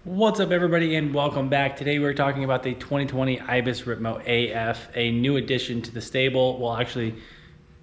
What's up, everybody, and welcome back. Today we're talking about the 2020 Ibis Ripmo AF, a new addition to the stable. Well, actually,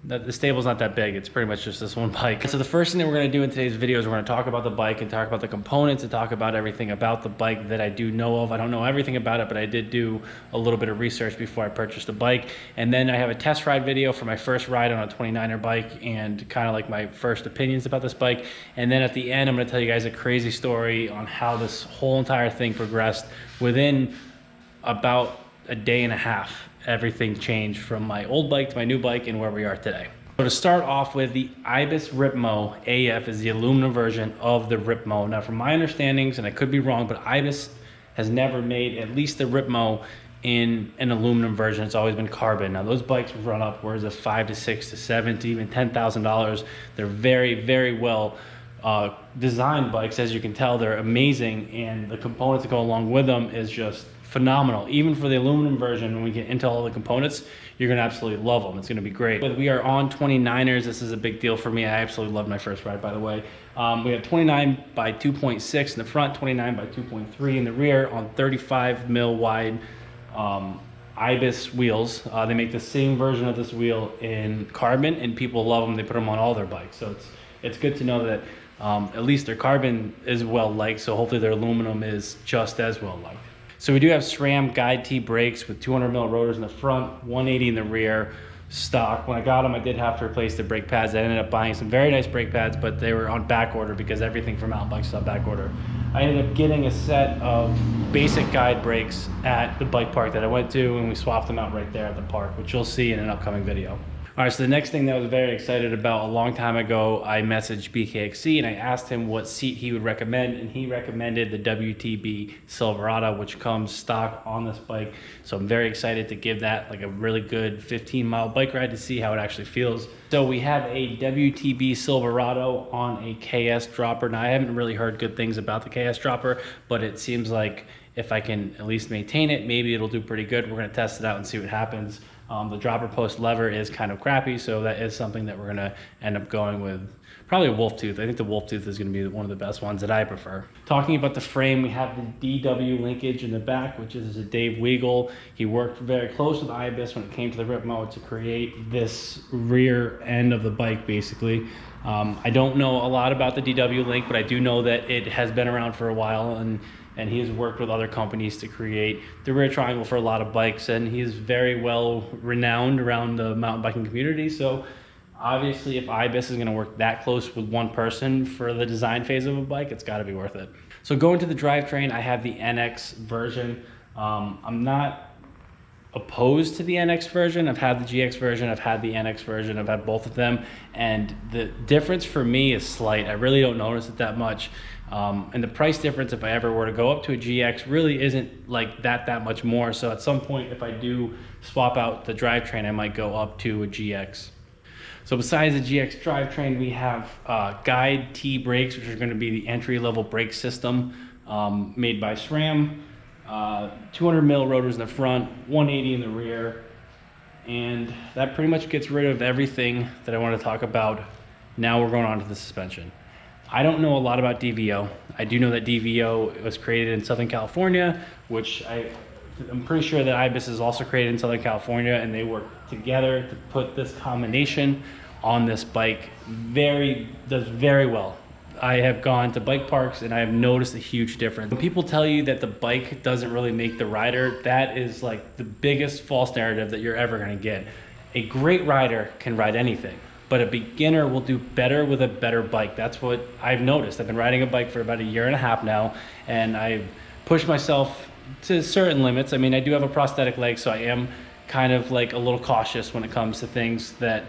the stable's not that big. It's pretty much just this one bike. So the first thing that we're going to do in today's video is we're going to talk about the bike and talk about the components and talk about everything about the bike that I do know of. I don't know everything about it, but I did do a little bit of research before I purchased the bike. And then I have a test ride video for my first ride on a 29er bike and kind of like my first opinions about this bike. And then at the end, I'm going to tell you guys a crazy story on how this whole entire thing progressed within about a day and a half. Everything changed from my old bike to my new bike and where we are today. So to start off with, the Ibis Ripmo AF is the aluminum version of the Ripmo. Now, from my understandings, and I could be wrong, but Ibis has never made at least the Ripmo in an aluminum version. It's always been carbon. Now, those bikes run upwards of $5,000 to $6,000 to $7,000 to even $10,000. They're very, very well designed bikes. As you can tell, they're amazing, and the components that go along with them is just phenomenal. Even for the aluminum version, when we get into all the components, you're gonna absolutely love them. It's gonna be great. We are on 29ers. This is a big deal for me. I absolutely loved my first ride, by the way. We have 29 by 2.6 in the front, 29 by 2.3 in the rear on 35 mil wide Ibis wheels. They make the same version of this wheel in carbon, and people love them. They put them on all their bikes. So it's good to know that at least their carbon is well liked, so hopefully their aluminum is just as well liked. So we do have SRAM guide T brakes with 200 mil rotors in the front, 180 in the rear, stock. When I got them, I did have to replace the brake pads. I ended up buying some very nice brake pads, but they were on back order because everything from mountain bikes is on back order. I ended up getting a set of basic guide brakes at the bike park that I went to, and we swapped them out right there at the park, which you'll see in an upcoming video. All right, so the next thing that I was very excited about, a long time ago, I messaged BKXC and I asked him what seat he would recommend, and he recommended the WTB Silverado, which comes stock on this bike. So I'm very excited to give that like a really good 15-mile bike ride to see how it actually feels. So we have a WTB Silverado on a KS dropper. Now, I haven't really heard good things about the KS dropper, but it seems like if I can at least maintain it, maybe it'll do pretty good. We're gonna test it out and see what happens. The dropper post lever is kind of crappy, so that is something that we're gonna end up going with. Probably a wolf tooth. I think the wolf tooth is gonna be one of the best ones that I prefer. Talking about the frame, we have the DW-Linkage in the back, which is a Dave Weigel. He worked very close with Ibis when it came to the Ripmo to create this rear end of the bike, basically. I don't know a lot about the DW-Link, but I do know that it has been around for a while, and he has worked with other companies to create the rear triangle for a lot of bikes, and he is very well renowned around the mountain biking community. So obviously, if Ibis is going to work that close with one person for the design phase of a bike, it's got to be worth it. So going to the drivetrain, I have the NX version. I'm not opposed to the NX version. I've had the GX version, I've had the NX version, I've had both of them, and the difference for me is slight. I really don't notice it that much. And the price difference, if I ever were to go up to a GX, really isn't like that much more. So at some point, if I do swap out the drivetrain, I might go up to a GX. So besides the GX drivetrain, we have guide T brakes, which are going to be the entry-level brake system made by SRAM. 200 mil rotors in the front, 180 in the rear, and that pretty much gets rid of everything that I want to talk about. Now we're going on to the suspension. I don't know a lot about DVO. I do know that DVO was created in Southern California, which I'm pretty sure that Ibis is also created in Southern California, and they work together to put this combination on this bike. Does very well. I have gone to bike parks and I have noticed a huge difference. When people tell you that the bike doesn't really make the rider, that is like the biggest false narrative that you're ever gonna get. A great rider can ride anything, but a beginner will do better with a better bike. That's what I've noticed. I've been riding a bike for about a year and a half now, and I've pushed myself to certain limits. I mean, I do have a prosthetic leg, so I am kind of like a little cautious when it comes to things that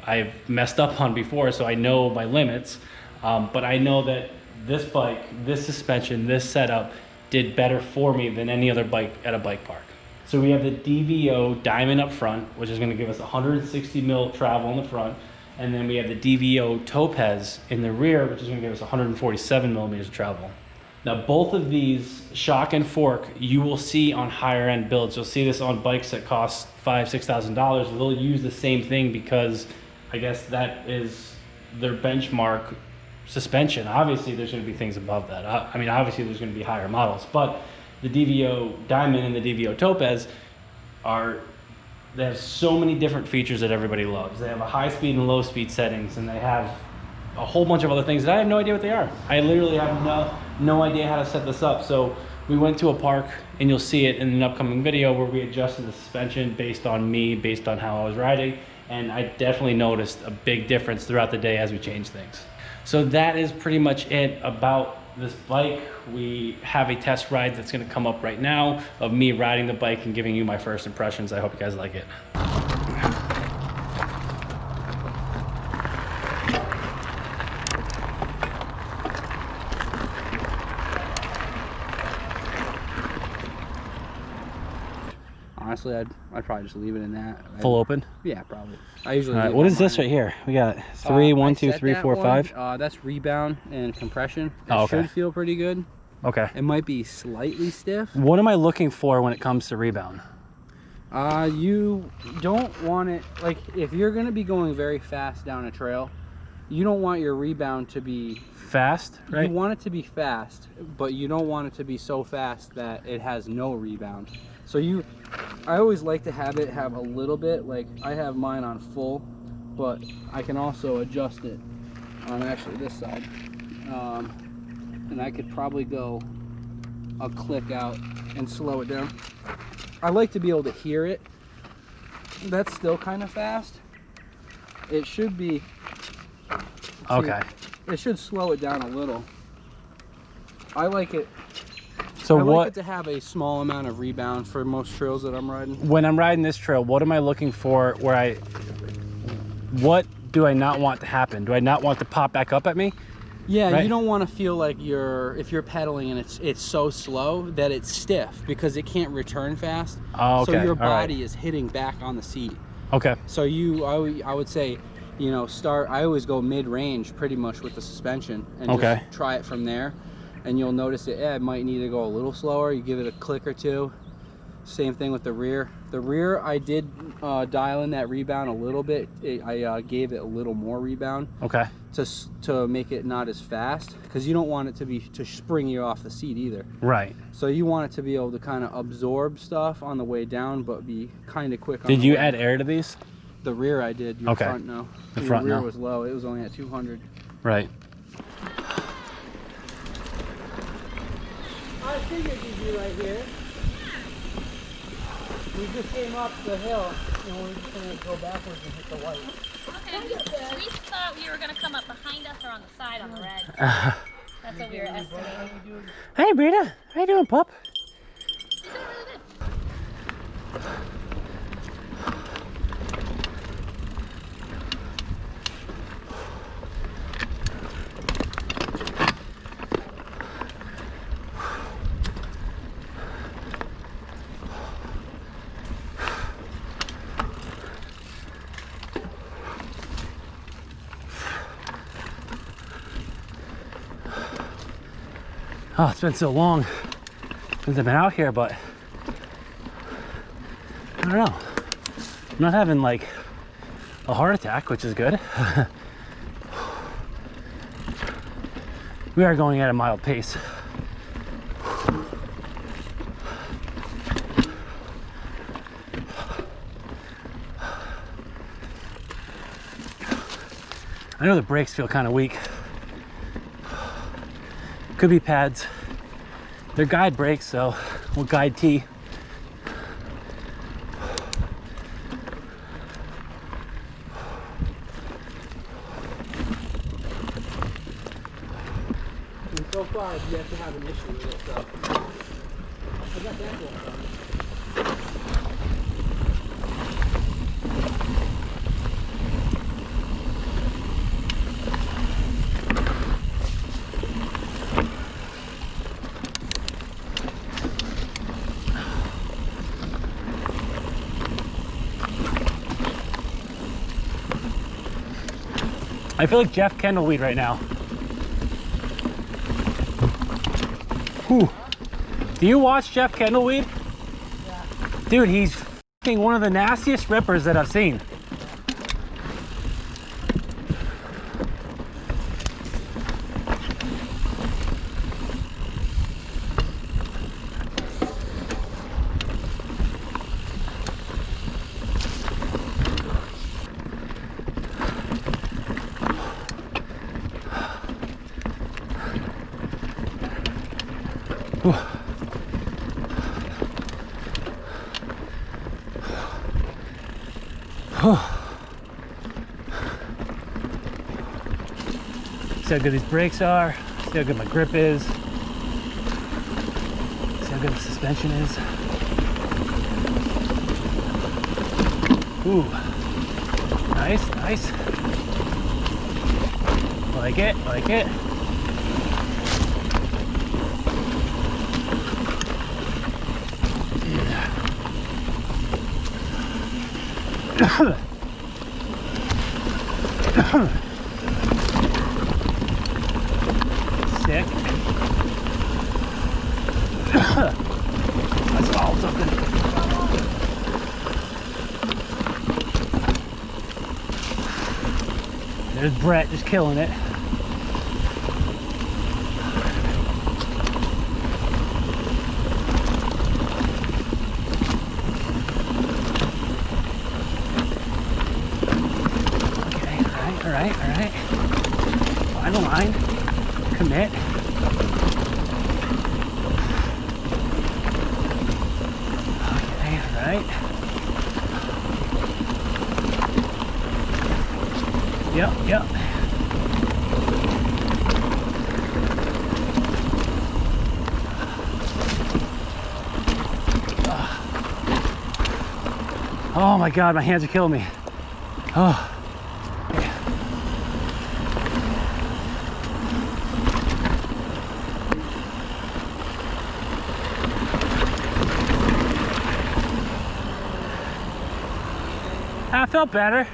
I've messed up on before, so I know my limits. But I know that this bike, this suspension, this setup did better for me than any other bike at a bike park. So we have the DVO Diamond up front, which is going to give us 160 mil travel in the front. And then we have the DVO Topaz in the rear, which is going to give us 147 millimeters of travel. Now, both of these shock and fork, you will see on higher end builds. You'll see this on bikes that cost $5,000, $6,000. They'll use the same thing because I guess that is their benchmark suspension. Obviously, there's going to be things above that. I mean, obviously, there's going to be higher models, but the DVO Diamond and the DVO Topaz they have so many different features that everybody loves. They have a high speed and low speed settings, and they have a whole bunch of other things that I have no idea what they are. I literally have no idea how to set this up. So we went to a park, and you'll see it in an upcoming video where we adjusted the suspension based on how I was riding, and I definitely noticed a big difference throughout the day as we changed things. So that is pretty much it about this bike. We have a test ride that's going to come up right now of me riding the bike and giving you my first impressions. I hope you guys like it. Honestly, I'd probably just leave it in that. Full open? Yeah, probably. I usually. All right, what is this right here? We got 1, 2, 3, 4, 5. That's rebound and compression. It okay. Should feel pretty good. Okay. It might be slightly stiff. What am I looking for when it comes to rebound? You don't want it, like, if you're going to be going very fast down a trail, you don't want your rebound to be fast, right? You want it to be fast, but you don't want it to be so fast that it has no rebound. So I always like to have it have a little bit, like I have mine on full, but I can also adjust it on actually this side. And I could probably go a click out and slow it down. I like to be able to hear it. That's still kind of fast. It should be. Okay. It should slow it down a little. I like it. So I like it to have a small amount of rebound for most trails that I'm riding. When I'm riding this trail, what am I looking for what do I not want to happen? Do I not want to pop back up at me? Yeah, right? You don't want to feel like if you're pedaling and it's so slow that it's stiff because it can't return fast. Oh, okay. So your body is hitting back on the seat. Okay. So I would say, I always go mid-range pretty much with the suspension and just try it from there. And you'll notice it might need to go a little slower. You give it a click or two. Same thing with the rear. The rear, I did dial in that rebound a little bit. I gave it a little more rebound. Okay. To make it not as fast, because you don't want it to spring you off the seat either. Right. So you want it to be able to kind of absorb stuff on the way down, but be kind of quick. Did you add air to these? The rear I did. Your front no. The front rear no. was low. It was only at 200. Right. I figured you'd be right here. We just came up the hill, and we're just going to go backwards and hit the white. Okay. We thought we were going to come up behind us or on the side on the red. That's what we were estimating. Hey, Brita. How you doing, pup? She's doing really good. Oh, it's been so long since I've been out here, but I don't know. I'm not having like a heart attack, which is good. We are going at a mild pace. I know the brakes feel kind of weak. Could be pads. They're guide brakes, so we'll guide T. And so far, you have to have an issue with it, so I got that going on. I feel like Jeff Kendallweed right now. Whew. Do you watch Jeff Kendallweed? Yeah. Dude, he's f***ing one of the nastiest rippers that I've seen. See how good these brakes are. See how good my grip is. See how good the suspension is. Ooh, nice, nice. Like it, like it. Sick. I swallowed something. There's Brett just killing it. All right. Find the line. Commit. Okay, all right. Yep. Oh my God, my hands are killing me. Oh. I felt better.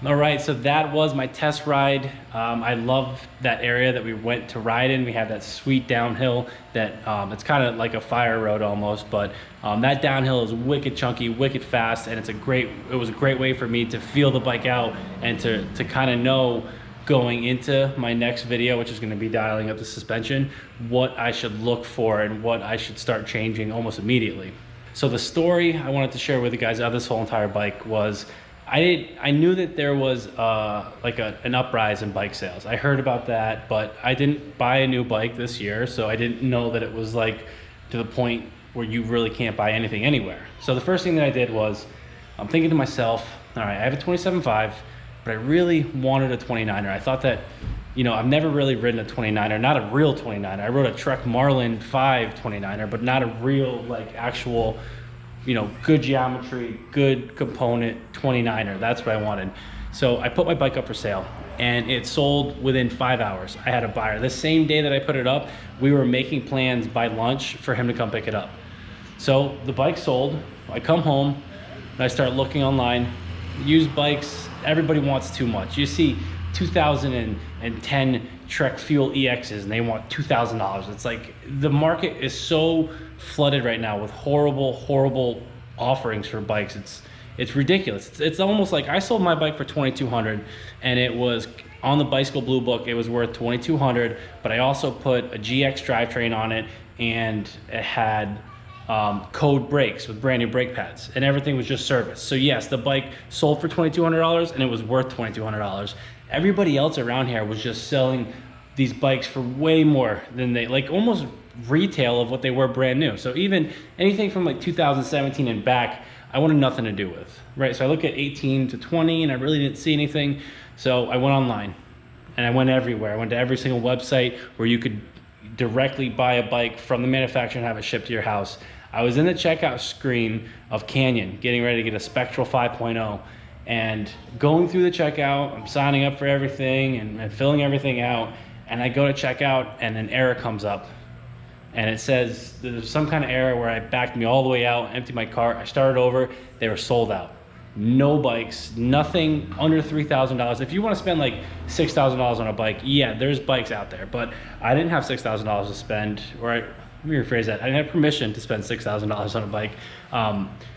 All right, so that was my test ride. I love that area that we went to ride in. We have that sweet downhill that it's kind of like a fire road almost, but that downhill is wicked chunky, wicked fast, and it was a great way for me to feel the bike out and to kind of know going into my next video, which is going to be dialing up the suspension, what I should look for and what I should start changing almost immediately. So the story I wanted to share with you guys of this whole entire bike was I knew that there was like an uprise in bike sales. I heard about that, but I didn't buy a new bike this year, so I didn't know that it was like to the point where you really can't buy anything anywhere. So the first thing that I did was I'm thinking to myself, all right, I have a 27.5, but I really wanted a 29er. I thought that, you know, I've never really ridden a 29er, not a real 29er. I rode a Trek Marlin 5 29er, but not a real, like, actual, you know, good geometry, good component 29er. That's what I wanted. So I put my bike up for sale, and it sold within 5 hours. I had a buyer. The same day that I put it up, we were making plans by lunch for him to come pick it up. So the bike sold. I come home, and I start looking online. Used bikes, everybody wants too much. You see 2010 Trek Fuel EXs and they want $2,000. It's like the market is so flooded right now with horrible offerings for bikes. It's ridiculous. It's almost like I sold my bike for $2,200 and it was on the Bicycle Blue Book. It was worth $2,200, but I also put a GX drivetrain on it, and it had code brakes with brand new brake pads, and everything was just serviced. So yes, the bike sold for $2,200 and it was worth $2,200. Everybody else around here was just selling these bikes for way more than they, like, almost retail of what they were brand new. So even anything from like 2017 and back, I wanted nothing to do with, right? So I look at 18 to 20 and I really didn't see anything. So I went online and I went everywhere. I went to every single website where you could directly buy a bike from the manufacturer and have it shipped to your house. I was in the checkout screen of Canyon, getting ready to get a Spectral 5.0, and going through the checkout, I'm signing up for everything and filling everything out, and I go to checkout and an error comes up. And it says there's some kind of error where I backed me all the way out, emptied my cart, I started over, they were sold out. No bikes, nothing under $3,000. If you want to spend like $6,000 on a bike, yeah, there's bikes out there, but I didn't have $6,000 to spend, let me rephrase that. I didn't have permission to spend $6,000 on a bike.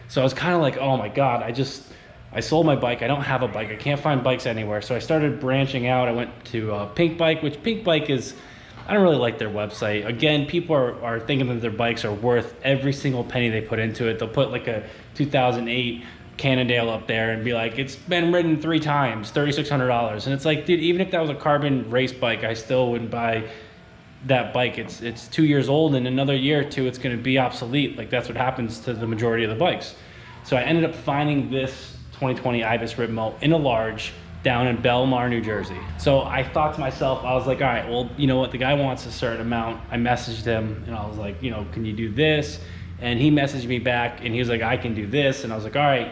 So I was kind of like, oh my God, I sold my bike. I don't have a bike. I can't find bikes anywhere. So I started branching out. I went to Pink Bike, which Pink Bike is, I don't really like their website. Again, people are thinking that their bikes are worth every single penny they put into it. They'll put like a 2008 Cannondale up there and be like, it's been ridden 3 times, $3,600. And it's like, dude, even if that was a carbon race bike, I still wouldn't buy that bike. It's 2 years old, and another year or two it's going to be obsolete. Like, that's what happens to the majority of the bikes. So I ended up finding this 2020 Ibis Ripmo in a large down in Belmar, New Jersey. So I thought to myself, I was like, all right, well, you know what, the guy wants a certain amount. I messaged him and I was like, you know, can you do this? And he messaged me back and he was like, I can do this. And I was like, all right,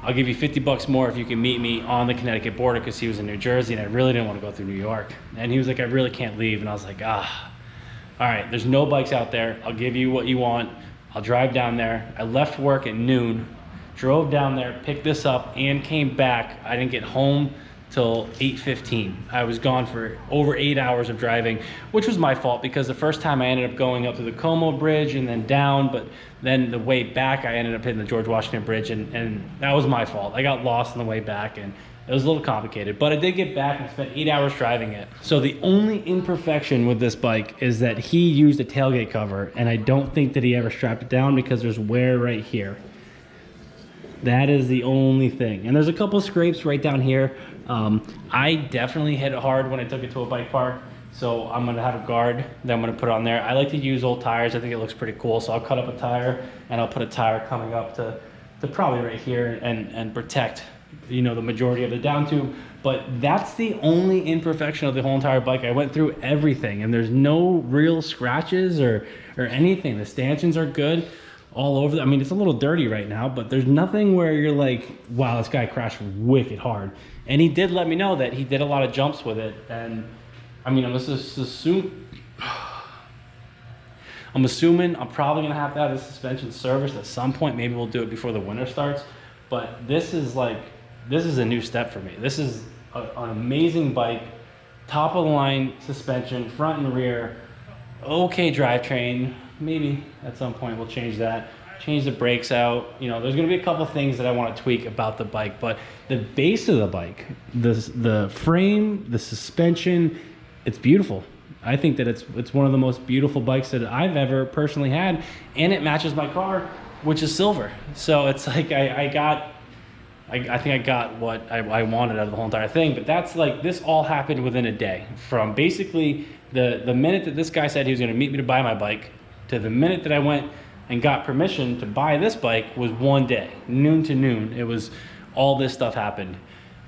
I'll give you 50 bucks more if you can meet me on the Connecticut border, because he was in New Jersey and I really didn't want to go through New York. And he was like, I really can't leave. And I was like, all right, there's no bikes out there. I'll give you what you want. I'll drive down there. I left work at noon, drove down there, picked this up, and came back. I didn't get home till 8:15. I was gone for over 8 hours of driving, which was my fault, because the first time I ended up going up to the Como Bridge and then down, but then the way back I ended up hitting the George Washington Bridge, and that was my fault. I got lost on the way back and it was a little complicated, but I did get back and spent 8 hours driving it. So the only imperfection with this bike is that he used a tailgate cover, and I don't think that he ever strapped it down because there's wear right here. That is the only thing. And there's a couple scrapes right down here. I definitely hit it hard when I took it to a bike park. So I'm gonna have a guard that I'm gonna put on there. I like to use old tires. I think it looks pretty cool. So I'll cut up a tire and I'll put a tire coming up to probably right here and protect, you know, the majority of the down tube. But that's the only imperfection of the whole entire bike. I went through everything and there's no real scratches or anything. The stanchions are good all over. I mean, it's a little dirty right now, but there's nothing where you're like, wow, this guy crashed wicked hard. And he did let me know that he did a lot of jumps with it. And I mean, I'm assuming I'm probably gonna have to have the suspension serviced at some point. Maybe we'll do it before the winter starts. But this is a new step for me. This is an amazing bike, top of the line suspension, front and rear, okay drivetrain. Maybe at some point we'll change that, change the brakes out. You know, there's gonna be a couple things that I want to tweak about the bike, but the base of the bike, the frame, the suspension, it's beautiful. I think that it's one of the most beautiful bikes that I've ever personally had, and it matches my car, which is silver. So it's like I think I got what I wanted out of the whole entire thing. But that's like, this all happened within a day. From basically the minute that this guy said he was gonna meet me to buy my bike, to the minute that I went and got permission to buy this bike was one day, noon to noon. It was, all this stuff happened.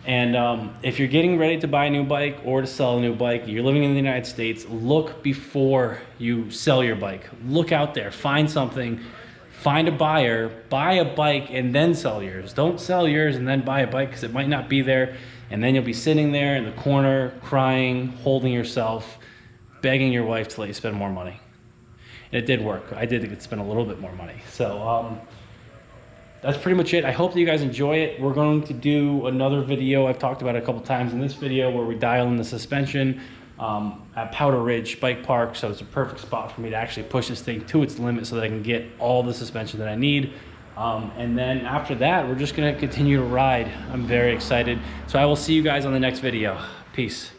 And if you're getting ready to buy a new bike or to sell a new bike, you're living in the United States, look before you sell your bike. Look out there, find something, find a buyer, buy a bike, and then sell yours. Don't sell yours and then buy a bike, because it might not be there. And then you'll be sitting there in the corner, crying, holding yourself, begging your wife to let you spend more money. And it did work. I did get to spend a little bit more money. So that's pretty much it. I hope that you guys enjoy it. We're going to do another video. I've talked about it a couple times in this video, where we dial in the suspension at Powder Ridge Bike Park. So it's a perfect spot for me to actually push this thing to its limit so that I can get all the suspension that I need. And then after that, we're just gonna continue to ride. I'm very excited. So I will see you guys on the next video. Peace.